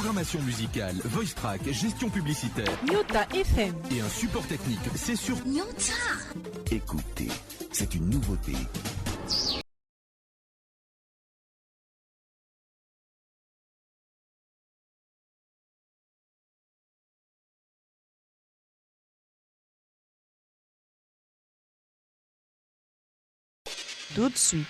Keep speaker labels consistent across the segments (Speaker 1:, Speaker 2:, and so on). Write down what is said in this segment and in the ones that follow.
Speaker 1: Programmation musicale, voice track, gestion publicitaire.
Speaker 2: Nyota FM.
Speaker 1: Et un support technique, c'est sur
Speaker 3: Nyota.
Speaker 1: Écoutez, c'est une nouveauté.
Speaker 2: Tout de suite.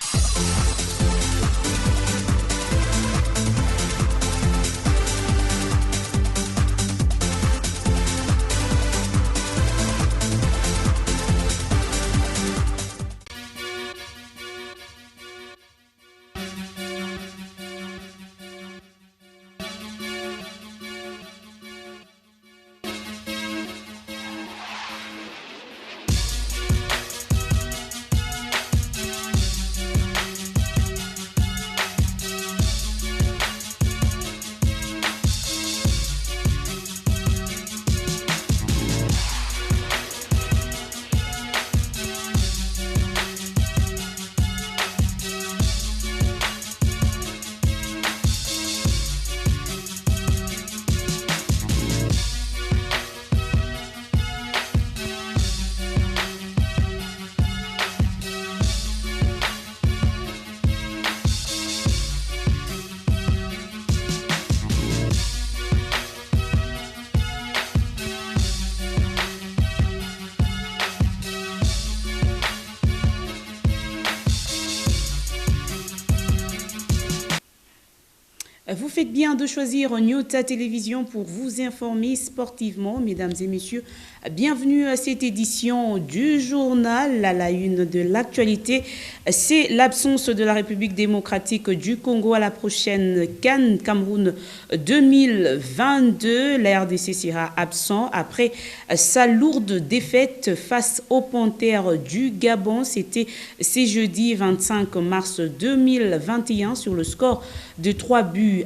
Speaker 4: Vous faites bien de choisir Nyota Télévision pour vous informer sportivement, mesdames et messieurs. Bienvenue à cette édition du journal. À la une de l'actualité, c'est l'absence de la République démocratique du Congo à la prochaine CAN Cameroun 2022. La RDC sera absent après sa lourde défaite face aux Panthères du Gabon. C'était ce jeudi 25 mars 2021 sur le score de 3-0.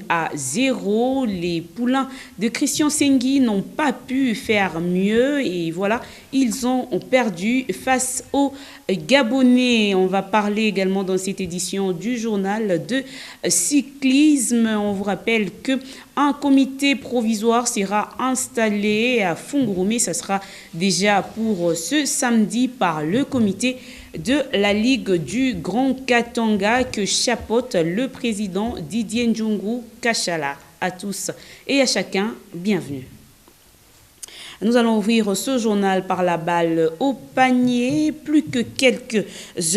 Speaker 4: Les poulains de Christian Sengui n'ont pas pu faire mieux et voilà, ils ont perdu face aux Gabonais. On va parler également dans cette édition du journal de cyclisme. On vous rappelle que un comité provisoire sera installé à Fungurume. Ça sera déjà pour ce samedi par le comité de la Ligue du Grand Katanga que chapeaute le président Didier Ndjungu Kachala. À tous et à chacun, bienvenue. Nous allons ouvrir ce journal par la balle au panier. Plus que quelques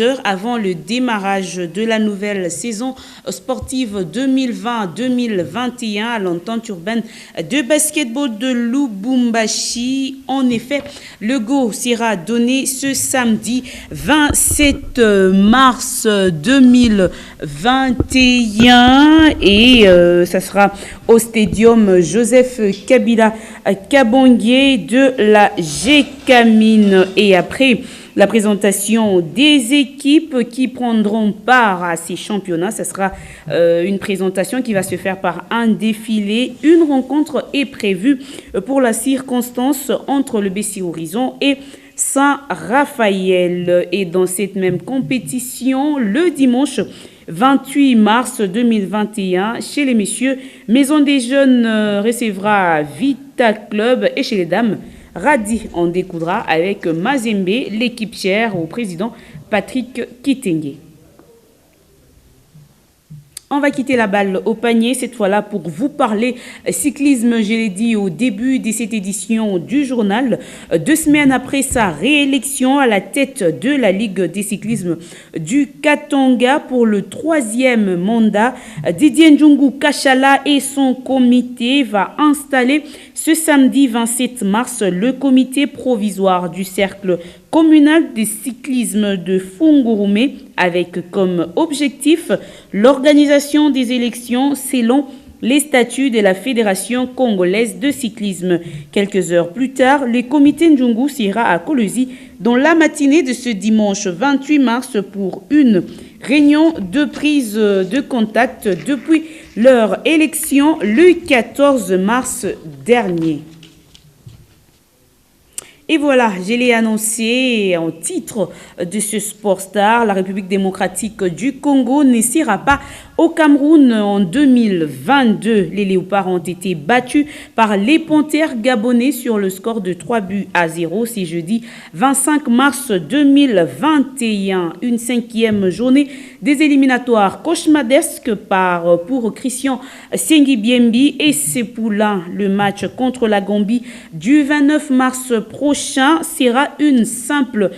Speaker 4: heures avant le démarrage de la nouvelle saison sportive 2020-2021 à l'entente urbaine de basketball de Lubumbashi. En effet, le go sera donné ce samedi 27 mars 2021 et ça sera au stadium Joseph Kabila Kabongé de la GECAMINE. Et après la présentation des équipes qui prendront part à ces championnats, ce sera une présentation qui va se faire par un défilé. Une rencontre est prévue pour la circonstance entre le BC Horizon et Saint-Raphaël. Et dans cette même compétition, le dimanche 28 mars 2021, chez les messieurs, Maison des Jeunes recevra Vita Club et chez les dames, Radi en découdra avec Mazembe, l'équipe chère au président Patrick Kitenge. On va quitter la balle au panier, cette fois-là pour vous parler cyclisme, je l'ai dit au début de cette édition du journal. 2 semaines après sa réélection à la tête de la Ligue des cyclismes du Katanga pour le 3e mandat, Didier Ndjungu Kachala et son comité va installer ce samedi 27 mars le comité provisoire du cercle communal de cyclisme de Fungurume avec comme objectif l'organisation des élections selon les statuts de la Fédération congolaise de cyclisme. Quelques heures plus tard, le comité Ndjungu sera à Kolwezi dans la matinée de ce dimanche 28 mars pour une réunion de prise de contact depuis leur élection le 14 mars dernier. Et voilà, je l'ai annoncé en titre de ce Sport Star, la République démocratique du Congo ne s'ira pas au Cameroun en 2022. Les Léopards ont été battus par les Panthères gabonais sur le score de 3-0. C'est jeudi 25 mars 2021. Une 5e journée des éliminatoires cauchemardesques pour Christian Sengi-Biembi et ses poulains. Le match contre la Gambie du 29 mars prochain sera une simple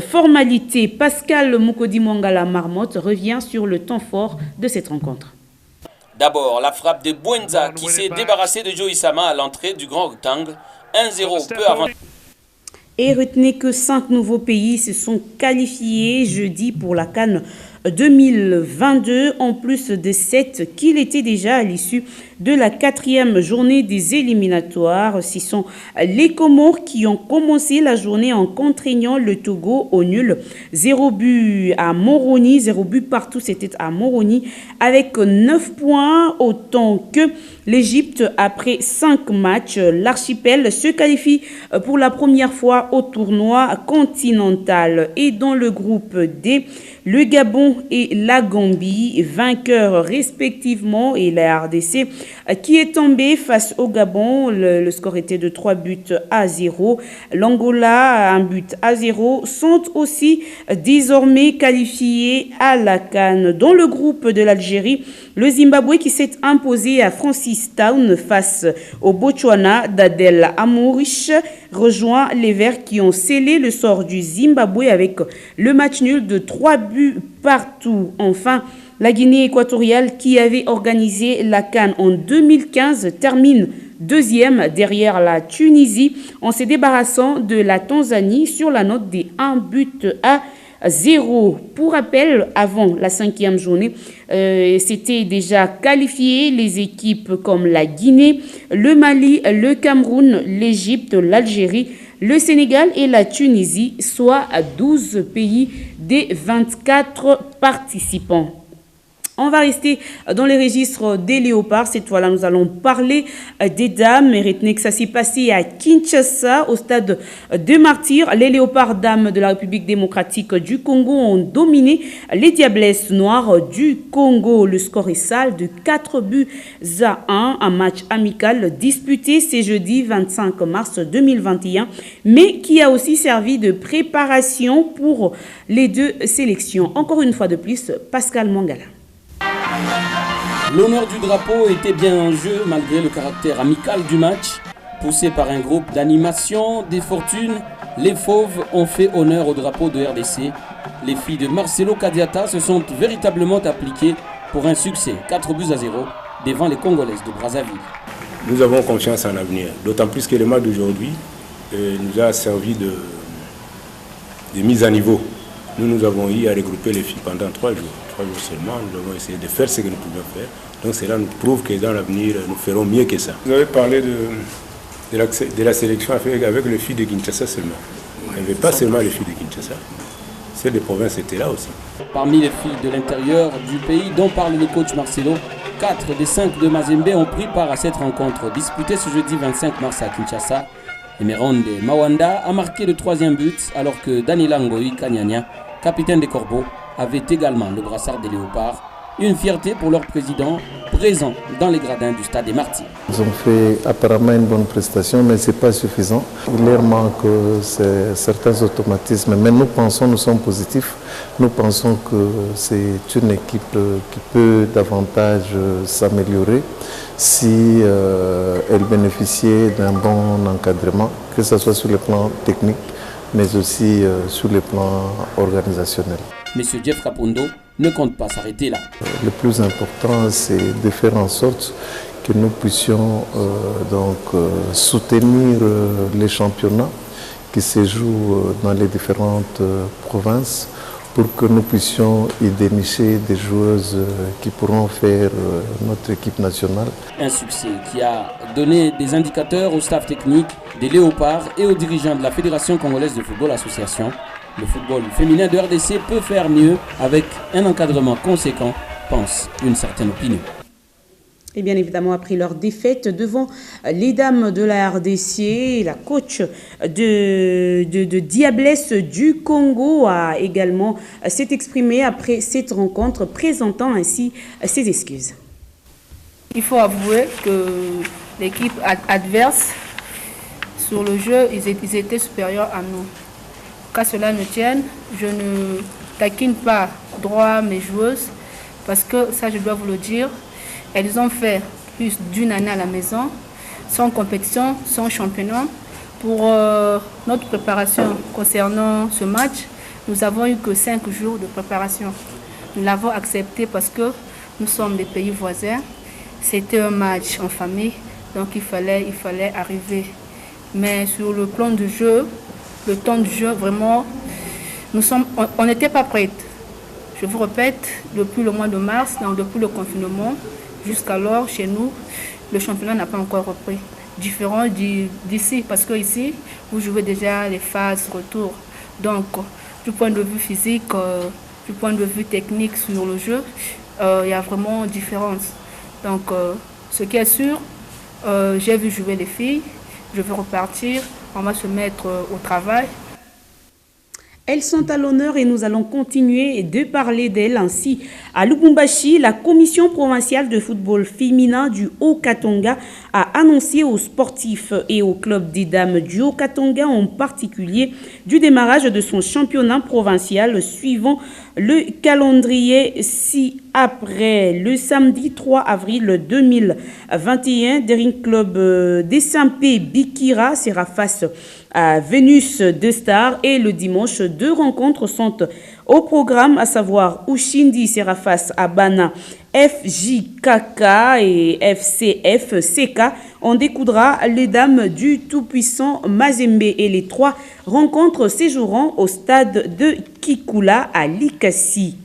Speaker 4: formalité. Pascal Mukodi-Mongala Marmotte revient sur le temps fort de cette rencontre.
Speaker 3: D'abord, la frappe de Bouenza qui s'est débarrassé de Joe Isama à l'entrée du grand rectangle. 1-0 peu avant.
Speaker 4: Et retenez que 5 nouveaux pays se sont qualifiés jeudi pour la CAN 2022, en plus de 7 qu'il était déjà à l'issue de la 4e journée des éliminatoires. Ce sont les Comores qui ont commencé la journée en contraignant le Togo au nul. 0 but à Moroni, 0 but partout, c'était à Moroni, avec 9 points, autant que l'Égypte après 5 matchs. L'archipel se qualifie pour la première fois au tournoi continental. Et dans le groupe D, le Gabon et la Gambie, vainqueurs respectivement, et la RDC qui est tombée face au Gabon. Le score était de 3-0. L'Angola, 1-0, sont aussi désormais qualifiés à la CAN. Dans le groupe de l'Algérie, le Zimbabwe qui s'est imposé à Francistown face au Botswana d'Adel Amourich rejoint les Verts qui ont scellé le sort du Zimbabwe avec le match nul de 3 buts partout. Enfin, la Guinée équatoriale qui avait organisé la CAN en 2015 termine deuxième derrière la Tunisie en se débarrassant de la Tanzanie sur la note des 1-0. Pour rappel, avant la 5e journée, c'était déjà qualifié les équipes comme la Guinée, le Mali, le Cameroun, l'Égypte, l'Algérie, le Sénégal et la Tunisie, soit à 12 pays des 24 participants. On va rester dans les registres des Léopards. Cette fois-là, nous allons parler des dames. Et retenez que ça s'est passé à Kinshasa, au stade de Martyrs. Les Léopards dames de la République démocratique du Congo ont dominé les Diablesses noires du Congo. Le score est sale de 4-1. Un match amical disputé ce jeudi 25 mars 2021, mais qui a aussi servi de préparation pour les deux sélections. Encore une fois de plus, Pascal Mongala.
Speaker 3: L'honneur du drapeau était bien en jeu malgré le caractère amical du match. Poussé par un groupe d'animation des fortunes, les Fauves ont fait honneur au drapeau de RDC. Les filles de Marcelo Kadiata se sont véritablement appliquées pour un succès 4-0 devant les Congolaises de Brazzaville.
Speaker 5: Nous avons confiance en l'avenir, d'autant plus que le match d'aujourd'hui nous a servi de mise à niveau. Nous avons eu à regrouper les filles pendant 3 jours. 3 jours seulement, nous avons essayé de faire ce que nous pouvions faire. Donc cela nous prouve que dans l'avenir, nous ferons mieux que ça. Vous avez parlé de la sélection avec les filles de Kinshasa seulement. Il n'y avait pas seulement les filles de Kinshasa. Celles des provinces étaient là aussi.
Speaker 3: Parmi les filles de l'intérieur du pays dont parle le coach Marcelo, 4 des 5 de Mazembe ont pris part à cette rencontre disputée ce jeudi 25 mars à Kinshasa. Emeronde Mawanda a marqué le 3e but alors que Daniela Ngoï Kanyanya, capitaine des Corbeaux, avait également le brassard des Léopards. Une fierté pour leur président présent dans les gradins du stade des Martyrs.
Speaker 6: Ils ont fait apparemment une bonne prestation, mais ce n'est pas suffisant. Il leur manque certains automatismes, mais nous sommes positifs. Nous pensons que c'est une équipe qui peut davantage s'améliorer si elle bénéficiait d'un bon encadrement, que ce soit sur le plan technique, mais aussi sur le plan organisationnel.
Speaker 3: Monsieur Jeff Kapondo ne compte pas s'arrêter là.
Speaker 6: Le plus important, c'est de faire en sorte que nous puissions soutenir les championnats qui se jouent dans les différentes provinces pour que nous puissions y dénicher des joueuses qui pourront faire notre équipe nationale.
Speaker 3: Un succès qui a donné des indicateurs au staff technique des Léopards et aux dirigeants de la Fédération congolaise de football association. Le football féminin de RDC peut faire mieux avec un encadrement conséquent, pense une certaine opinion.
Speaker 4: Et bien évidemment, après leur défaite devant les dames de la RDC, la coach de Diablesse du Congo a également s'est exprimée après cette rencontre, présentant ainsi ses excuses.
Speaker 7: Il faut avouer que l'équipe adverse, sur le jeu, ils étaient supérieurs à nous. Qu'à cela ne tienne, je ne taquine pas droit mes joueuses, parce que ça, je dois vous le dire, elles ont fait plus d'une année à la maison, sans compétition, sans championnat. Pour notre préparation concernant ce match, nous avons eu que 5 jours de préparation. Nous l'avons accepté parce que nous sommes des pays voisins. C'était un match en famille, donc il fallait arriver. Mais sur le plan du jeu, le temps du jeu, vraiment, on n'était pas prêts. Je vous répète, depuis le mois de mars, donc depuis le confinement, jusqu'alors, chez nous, le championnat n'a pas encore repris. Différent d'ici, parce qu'ici, vous jouez déjà les phases retour. Donc, du point de vue physique, du point de vue technique sur le jeu, il y a vraiment une différence. Donc, ce qui est sûr, j'ai vu jouer les filles, je vais repartir, on va se mettre au travail.
Speaker 4: Elles sont à l'honneur et nous allons continuer de parler d'elles. Ainsi, à Lubumbashi, la commission provinciale de football féminin du Haut-Katanga a annoncé aux sportifs et au club des dames du Haut-Katanga en particulier du démarrage de son championnat provincial suivant le calendrier ci-après. Le samedi 3 avril 2021, Daring Club d'Essampé Bikira sera face à Vénus de Star et le dimanche, 2 rencontres sont au programme, à savoir Ushindi sera face à Bana FJKK et FCF-CK. On découdra les dames du tout-puissant Mazembe et les 3 rencontres séjourneront au stade de Kikula à Likasi.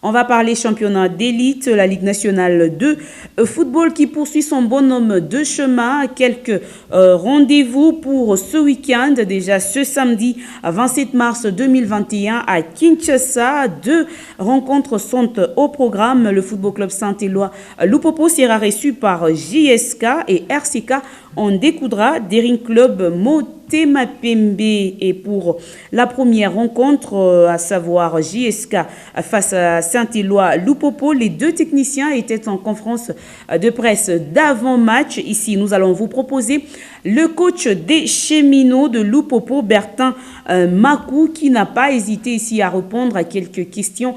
Speaker 4: On va parler championnat d'élite, la Ligue nationale de football qui poursuit son bonhomme de chemin. Quelques rendez-vous pour ce week-end. Déjà ce samedi 27 mars 2021 à Kinshasa. 2 rencontres sont au programme. Le Football Club Saint-Éloi Lupopo sera reçu par JSK et RCK. On découdra Daring Club Motema Pembe. Et pour la première rencontre, à savoir JSK face à Saint-Éloi Lupopo, les 2 techniciens étaient en conférence de presse d'avant-match. Ici, nous allons vous proposer le coach des cheminots de Lupopo, Bertin Makou, qui n'a pas hésité ici à répondre à quelques questions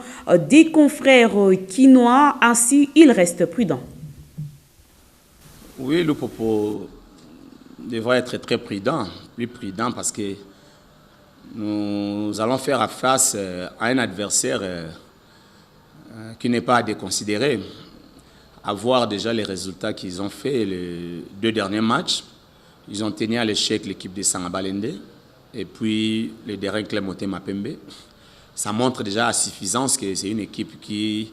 Speaker 4: des confrères quinois. Ainsi, il reste prudent.
Speaker 8: Oui, Lupopo devrait être très prudent, plus prudent parce que nous allons faire face à un adversaire qui n'est pas à déconsidérer. À voir déjà les résultats qu'ils ont fait les 2 derniers matchs. Ils ont tenu à l'échec l'équipe de Sangabalende et puis le Daring Club Motema Pembe. Ça montre déjà à suffisance que c'est une équipe qui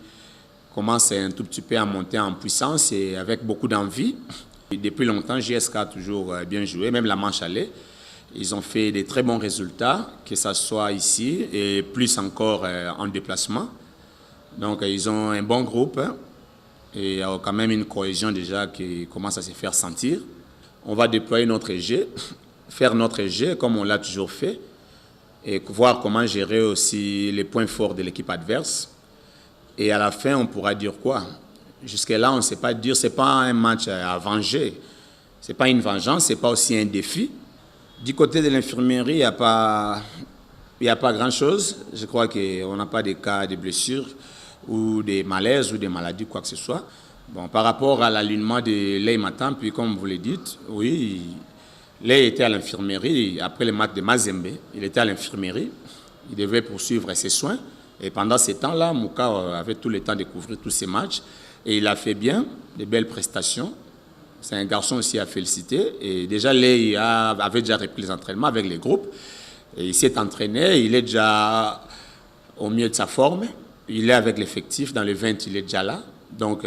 Speaker 8: commence un tout petit peu à monter en puissance et avec beaucoup d'envie. Et depuis longtemps, JSK a toujours bien joué, même la manche allée. Ils ont fait des très bons résultats, que ce soit ici et plus encore en déplacement. Donc ils ont un bon groupe et il y a quand même une cohésion déjà qui commence à se faire sentir. On va déployer notre jeu, faire notre jeu comme on l'a toujours fait et voir comment gérer aussi les points forts de l'équipe adverse. Et à la fin, on pourra dire quoi? Jusque-là, on ne sait pas dire, ce n'est pas un match à venger, ce n'est pas une vengeance, ce n'est pas aussi un défi. Du côté de l'infirmerie, il n'y a pas grand-chose. Je crois qu'on n'a pas de cas de blessures ou des malaises ou des maladies, quoi que ce soit. Bon, par rapport à l'alignement de Lei Matin, puis comme vous le dites, oui, Lei était à l'infirmerie après le match de Mazembe. Il était à l'infirmerie, il devait poursuivre ses soins. Et pendant ce temps-là, Mouka avait tout le temps de couvrir tous ces matchs. Et il a fait bien, de belles prestations. C'est un garçon aussi à féliciter. Et déjà, Lei avait déjà repris les entraînements avec les groupes. Et il s'est entraîné, il est déjà au mieux de sa forme. Il est avec l'effectif, dans le 20, il est déjà là. Donc,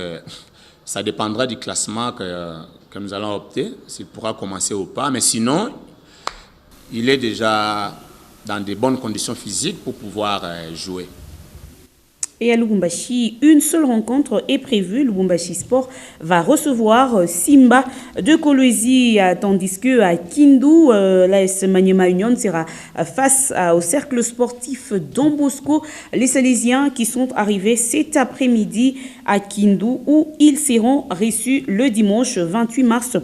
Speaker 8: ça dépendra du classement que nous allons opter, s'il pourra commencer ou pas. Mais sinon, il est déjà dans de bonnes conditions physiques pour pouvoir jouer.
Speaker 4: Et à Lubumbashi, une seule rencontre est prévue. Lubumbashi Sport va recevoir Simba de Kolwezi, tandis que à Kindu, l'AS Maniema Union sera face au cercle sportif Don Bosco. Les Salésiens qui sont arrivés cet après-midi à Kindu, où ils seront reçus le dimanche 28 mars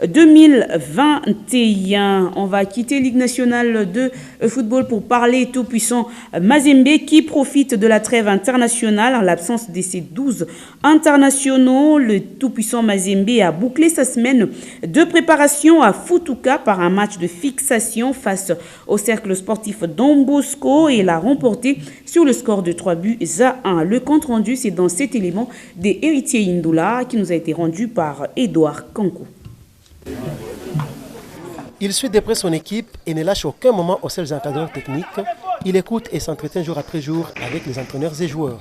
Speaker 4: 2021. On va quitter Ligue nationale de football pour parler tout-puissant Mazembe qui profite de la trêve internationale en l'absence de ses 12 internationaux. Le tout-puissant Mazembe a bouclé sa semaine de préparation à Futuka par un match de fixation face au cercle sportif Don Bosco et l'a remporté sur le score de 3-1. Le compte rendu, c'est dans cet élément des héritiers Indula qui nous a été rendu par Edouard Kankou.
Speaker 9: Il suit de près son équipe et ne lâche aucun moment aux seuls encadreurs techniques. Il écoute et s'entretient jour après jour avec les entraîneurs et joueurs.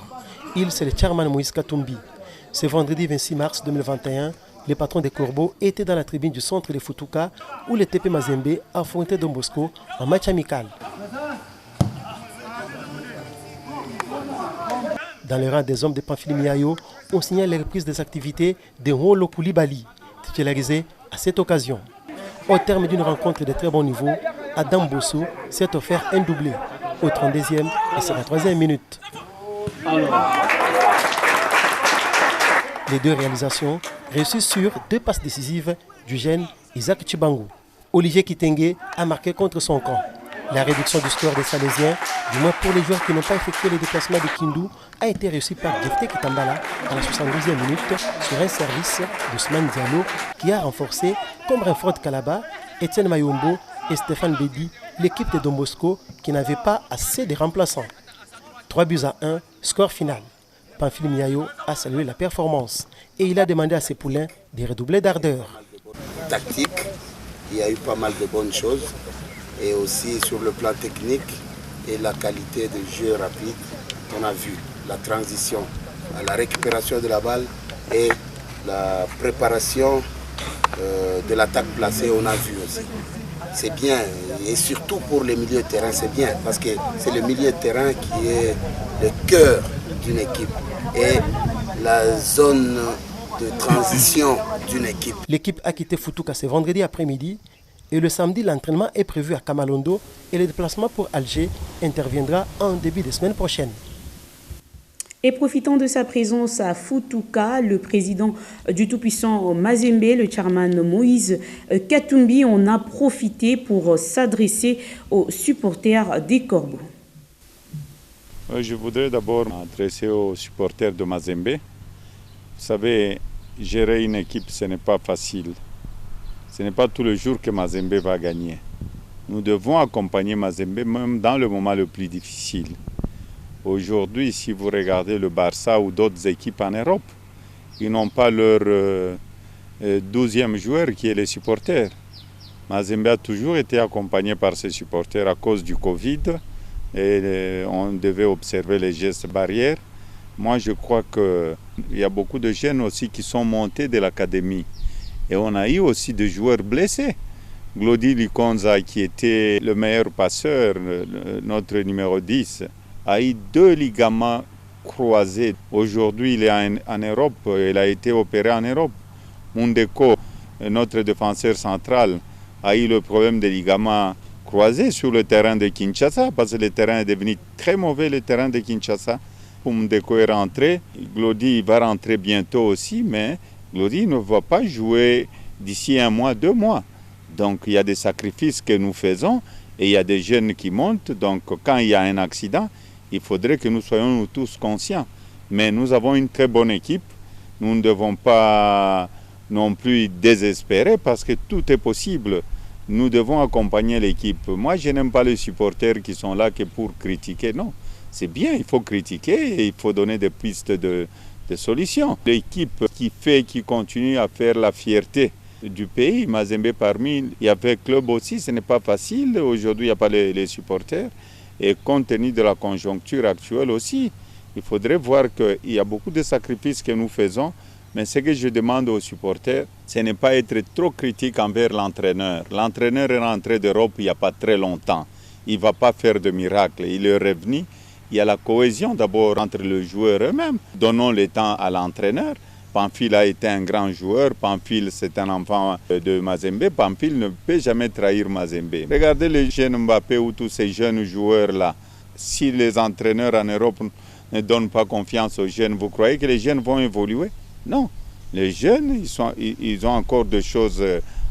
Speaker 9: Il, c'est le chairman Moïse Katumbi. Ce vendredi 26 mars 2021, le patron des Corbeaux était dans la tribune du centre de Futuka où le TP Mazembe affrontait Don Bosco en match amical. Dans le rang des hommes de Pamphile Miayo, on signale les reprises des activités de Nwolo Koulibaly, titularisé à cette occasion. Au terme d'une rencontre de très bon niveau, Adam Bosso s'est offert un doublé au 32e et c'est la 3e minute. Les deux réalisations réussies sur 2 passes décisives du jeune Isaac Chibangu. Olivier Kitenge a marqué contre son camp. La réduction du score des Salésiens, du moins pour les joueurs qui n'ont pas effectué les déplacements de Kindu, a été réussie par Gefte Kitambala à la 72e minute sur un service d'Ousmane Diallo qui a renforcé, comme Renford Kalaba, Etienne Mayombo et Stéphane Bedi, l'équipe de Don Bosco qui n'avait pas assez de remplaçants. 3-1, score final. Pamphile Miayo a salué la performance et il a demandé à ses poulains de redoubler d'ardeur.
Speaker 10: Tactique, il y a eu pas mal de bonnes choses. Et aussi sur le plan technique et la qualité de jeu rapide, on a vu la transition à la récupération de la balle et la préparation de l'attaque placée, on a vu aussi. C'est bien, et surtout pour les milieux de terrain, c'est bien, parce que c'est le milieu de terrain qui est le cœur d'une équipe et la zone de transition d'une équipe.
Speaker 9: L'équipe a quitté Futuka ce vendredi après-midi. Et le samedi, l'entraînement est prévu à Kamalondo et le déplacement pour Alger interviendra en début de semaine prochaine.
Speaker 4: Et profitant de sa présence à Futuka, le président du tout-puissant Mazembe, le chairman Moïse Katumbi, en a profité pour s'adresser aux supporters des Corbeaux.
Speaker 11: Je voudrais d'abord m'adresser aux supporters de Mazembe. Vous savez, gérer une équipe, ce n'est pas facile. Ce n'est pas tous les jours que Mazembe va gagner. Nous devons accompagner Mazembe même dans le moment le plus difficile. Aujourd'hui, si vous regardez le Barça ou d'autres équipes en Europe, ils n'ont pas leur 12e joueur qui est les supporters. Mazembe a toujours été accompagné par ses supporters à cause du Covid et on devait observer les gestes barrières. Moi, je crois qu'il y a beaucoup de jeunes aussi qui sont montés de l'académie. Et on a eu aussi des joueurs blessés. Glody Likonza, qui était le meilleur passeur, notre numéro 10, a eu 2 ligaments croisés. Aujourd'hui, il est en Europe, il a été opéré en Europe. Mundeko, notre défenseur central, a eu le problème des ligaments croisés sur le terrain de Kinshasa, parce que le terrain est devenu très mauvais, le terrain de Kinshasa. Mundeko est rentré, Glody va rentrer bientôt aussi, mais Glody ne va pas jouer d'ici 1 mois, 2 mois. Donc il y a des sacrifices que nous faisons et il y a des jeunes qui montent. Donc quand il y a un accident, il faudrait que nous soyons tous conscients. Mais nous avons une très bonne équipe. Nous ne devons pas non plus désespérer parce que tout est possible. Nous devons accompagner l'équipe. Moi, je n'aime pas les supporters qui sont là que pour critiquer. Non, c'est bien, il faut critiquer et il faut donner des pistes de solutions. L'équipe qui continue à faire la fierté du pays, Mazembe parmi, il y avait club aussi, ce n'est pas facile. Aujourd'hui, il n'y a pas les supporters. Et compte tenu de la conjoncture actuelle aussi, il faudrait voir qu'il y a beaucoup de sacrifices que nous faisons. Mais ce que je demande aux supporters, ce n'est pas être trop critique envers l'entraîneur. L'entraîneur est rentré d'Europe il n'y a pas très longtemps. Il ne va pas faire de miracle. Il est revenu Il y a la cohésion d'abord entre les joueurs eux-mêmes. Donnons le temps à l'entraîneur. Pamphile a été un grand joueur. Pamphile, c'est un enfant de Mazembe. Pamphile ne peut jamais trahir Mazembe. Regardez les jeunes Mbappé ou tous ces jeunes joueurs-là. Si les entraîneurs en Europe ne donnent pas confiance aux jeunes, vous croyez que les jeunes vont évoluer? Non. Les jeunes, ils ont encore des choses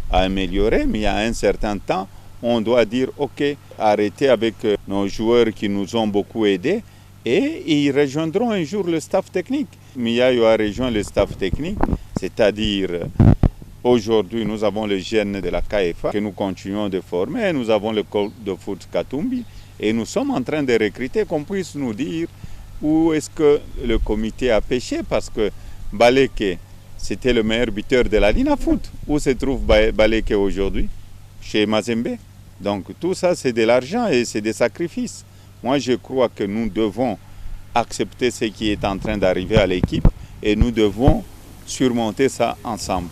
Speaker 11: à améliorer, mais il y a un certain temps, on doit dire, OK, arrêtez avec nos joueurs qui nous ont beaucoup aidés et ils rejoindront un jour le staff technique. Miayo a rejoint le staff technique, c'est-à-dire aujourd'hui nous avons les jeunes de la KFA que nous continuons de former, nous avons le club de foot Katumbi et nous sommes en train de recruter, qu'on puisse nous dire où est-ce que le comité a péché, parce que Baleke, c'était le meilleur buteur de la Lina Foot. Où se trouve Baleke aujourd'hui? Chez Mazembe. Donc tout ça, c'est de l'argent et c'est des sacrifices. Moi, je crois que nous devons accepter ce qui est en train d'arriver à l'équipe et nous devons surmonter ça ensemble.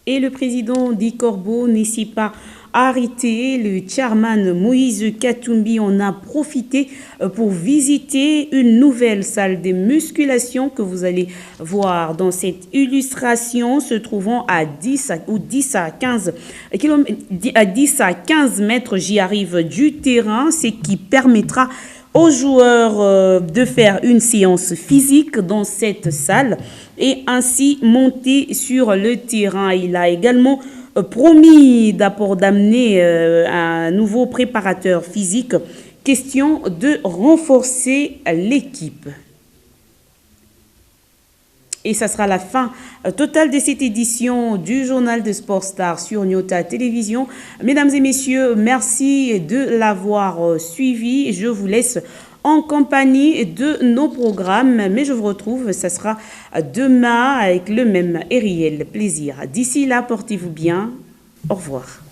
Speaker 4: Et le président Di Corbeau n'est pas arrêté. Le chairman Moïse Katumbi en a profité pour visiter une nouvelle salle de musculation que vous allez voir dans cette illustration, se trouvant à 10 à 15 mètres, j'y arrive, du terrain, ce qui permettra aux joueurs de faire une séance physique dans cette salle et ainsi monter sur le terrain. Il a également promis d'amener un nouveau préparateur physique, question de renforcer l'équipe. Et ça sera la fin totale de cette édition du journal de Sport Star sur Nyota Télévision. Mesdames et messieurs, merci de l'avoir suivi. Je vous laisse en compagnie de nos programmes, mais je vous retrouve, ça sera demain avec le même et réel plaisir. D'ici là, portez-vous bien. Au revoir.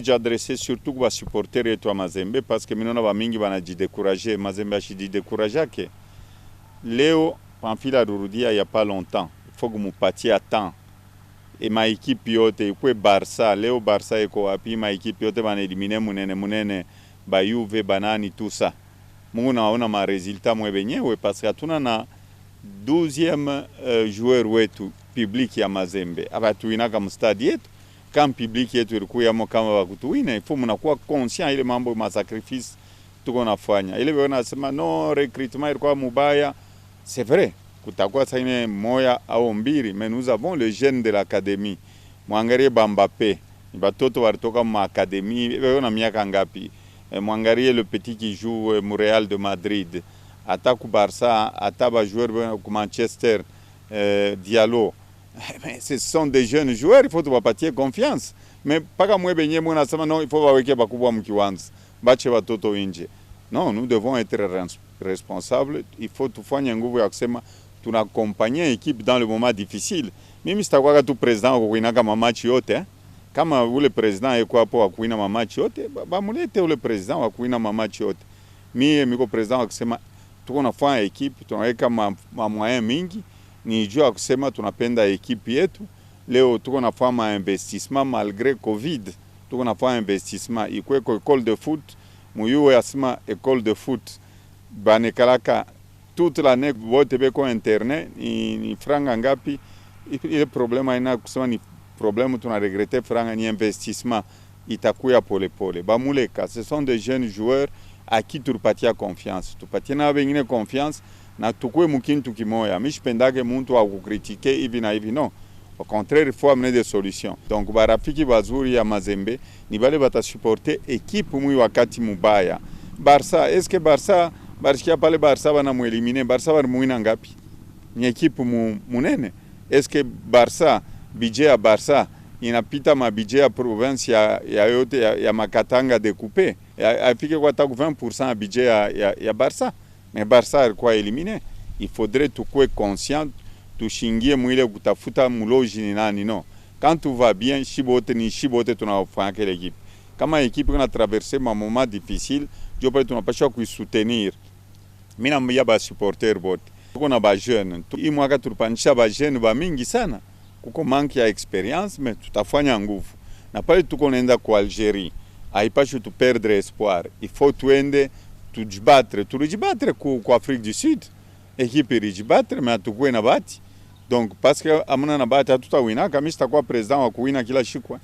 Speaker 11: J'ai adressé surtout aux supporters et à Mazembe parce que nous avons découragé. Mazembe a découragé. Léo, Pamphile a il n'y a pas longtemps. Il faut que nous partions à temps. Et ma équipe, il Barça, Léo Barça et Koapi, ma équipe, va éliminer Mounene, Bayouve, Banani, tout ça. Nous avons un résultat parce que nous avons un 12e joueur public à Mazembe. Nous avons un stade. Quand le public est il faut que conscient ile mambo ma sacrifice tuko nafanya ile wanasema no recrutement ilikuwa mubaya. C'est vrai kutakuwa saine moya au mbili, mais nous avons les jeunes de l'académie. Mwangalie Mbappé, batoto walitoka ma académie na miaka ngapi? Mwangalie le petit qui joue au Real de Madrid, attaque Barça, attaque joueur au Manchester, Diallo. Mais ce sont des jeunes joueurs, il faut tuwapatie confiance. Mais paka mwe benye mwana sema non, il faut waweke bakubwa mkiwanza. Bache watoto nje. Non, nous devons être responsables. Il faut tufanye nguvu ya kusema tunakompanyia équipe dans le moment difficile. Mimi sitakuwa tu president kuinaka mamachi yote. Kama ule president yuko hapo akuina mamachi yote, bamulete ule president akuina mamachi yote. Mimi miko president wa kusema tuko nafanya équipe, tunaweka moyen mingi. Ni juu ya kusema tunapenda ekipi yetu. Leo tuko nafanya investissement malgré Covid. Tuko nafanya investissement ikwe ko école de foot. Muyuwe asema école de foot. Banekalaka toute l'année wote beko internet ni franga ngapi. Ile problema ina kusema ni problème tuna regretter franga ni investissement itakuya pole pole. Bamuleka, ce sont des jeunes joueurs à qui tupatia confiance. Tupatia na wengine confiance. Na tukue mukintu kimoya. Mishipendage muntu wa kukritike hivi na hivi, no. Au contraire, il faut amener des solutions. Donc barafiki bazuri ya Mazembe ni bale batasupporter équipe mui wakati mubaya. Barça, est-ce que Barça barishia pale Barça bana muelimine? Barça bari muina ngapi? Ni équipe munene. Est-ce que Barça budget ya Barça inapita ma budget ya province ya yote ya Makatanga découpé? Afike kwa taku 20% ya budget ya Barça. Mais Barça est quoi éliminé? Il faudrait tout quoi conscient tushingie mwile kutafuta muloji ni nani, no. Quand tout va bien, shibote ni shibote tunafanya kile equipe. Kama equipe kuna traverser ma moment difficile, je peux tunapasha kuisoutenir. Mina mbia ba supporter bote. Tuko na ba jeune. Hii mwaka tulipanisha ba jeune ba mingi sana. Kuko manque ya experience, mais tutafanya nguvu. Na pale tuko naenda kwa Algérie. Haipashi tu perdre espoir. Il faut tuende tujibattre kwa Afrique du Sud. Equipe rijibattre, mais tukue na bati. Donc parce que amuna na bati hatutawina kama sitakuwa president wa kuwina kila shikwa.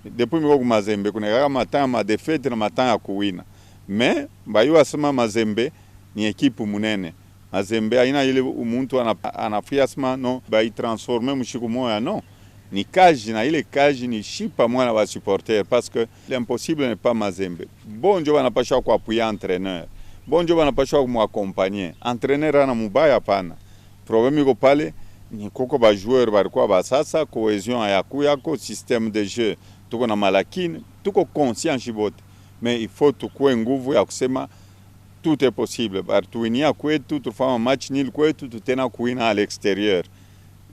Speaker 11: Depuis miko Mazembe kuna matanga ma défaite na matanga ya kuwina. Mais bayo asema Mazembe ni equipe munene. Mazembe haina ile umuntu anafia sema no bai transformer mshiku moya, no. Ni kaji na ile kaji ni shipa mwana wa supporter parce que l'impossible n'est pas Mazembe. Bon ndio wanapasha kwa appuyer entraîneur. Bon ndio wanapasha kumaccompagner. Entraîneur ana mubaya pana. Problème iko pale ni koko ba joueur barikuwa ba sasa cohésion yako système de jeu tuko na malakini tuko conscient shibote, mais il faut tukue nguvu ya kusema tout est possible. Bartuinia kwetu tufanya match nil kwetu tutena kuina à l'extérieur.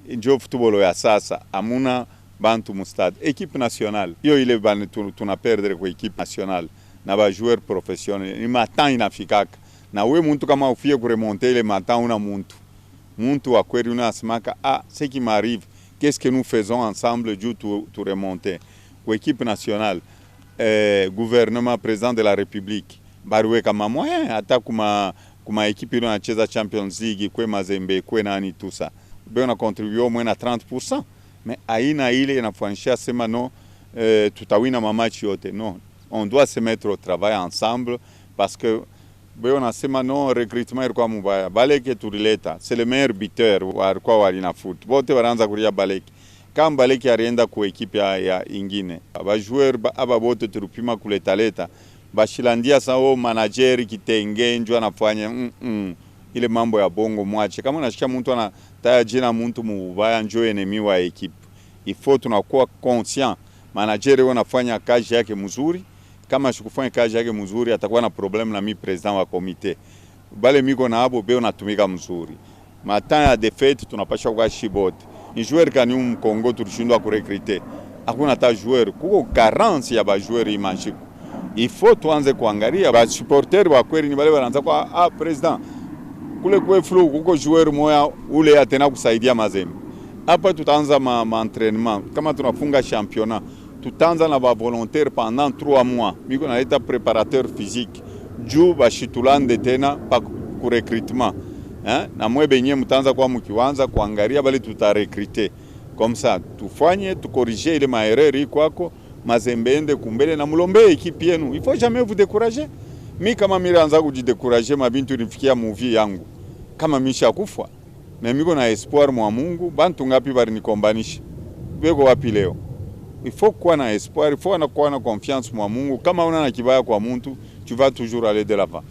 Speaker 11: Ndio football ya sasa amuna bantu mustad équipe nationale hiyo ile bana tuna perdre kwa équipe nationale na ba joueur professionnel ni matan inafikaka na we muntu kama ufie kuremonter ile matan una muntu wa kweli unasimaka ce qui m'arrive, qu'est-ce que nous faisons ensemble du tout remonter kwa équipe nationale. Gouvernement, président de la République baruwe kama moyen hata kuma équipe ile inacheza Champions League kwa Mazembe kwa nani tout ça on a contribué au moins à 30%, mais aina ile inafanyisha sema no tutawina mamachi yote, non. On doit se mettre au travail ensemble parce que on a sema no recrutement ilikuwa mubaya. Baleke turileta, c'est le meilleur buteur walikuwa walina foot. Bote wanaanza kulia Baleke. Kama Baleke alienda kwa equipe ya ingine. Ba joueur aba bote turupima kuleta bashilandia sao manager kitenge njoo anafanya ile mambo ya bongo mwache. Kama unasikia mtu anataya jina mtu mubaya njoo enemy wa equipe. Il faut tunakuwa conscient. Manager wanafanya kazi yake mzuri. Kama sikufanya kazi yake mzuri atakuwa na problem na mi president wa komite. Bale miko na abo beo natumika mzuri. Matanya ya defeat tunapasha kwa shibote. Ni joueur kani Kongo tulishindwa kurecruiter. Hakuna ta joueur, kuko carence ya ba joueur imanjiku. Il faut tuanze kuangalia ba supporter wa kweli ni bale wanaanza kwa president. Kule kwe flow kuko joueur moya ule atena kusaidia Mazembe. Hapa tutaanza ma entraînement. Kama tunafunga championnat, tutaanza na ba volontaire pendant 3 mois. Miko na leta préparateur physique. Juu bashitulande tena pa ku recrutement. Na mwe benye mtaanza kwa mkiwanza kuangalia bali tutarecruter. Comme ça, tufanye tukorriger ile maerreur kwako Mazembe ende kumbele na mulombe equipe yenu. Il faut jamais vous décourager. Mi kama miraanza kujidécourager mabintu nifikia movie yangu. Kama misha kufa. Na miko na espoir mwa Mungu, bantu ngapi bari nikombanisha. Weko wapi leo? Il faut kuwa na espoir, il faut kuwa na confiance mwa Mungu. Kama una na kibaya kwa muntu, tu vas toujours aller de l'avant.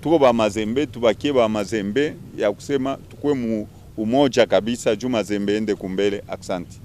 Speaker 11: Tuko ba Mazembe, tubakie ba Mazembe ya kusema tukue umoja kabisa juu Mazembe ende kumbele. Aksanti.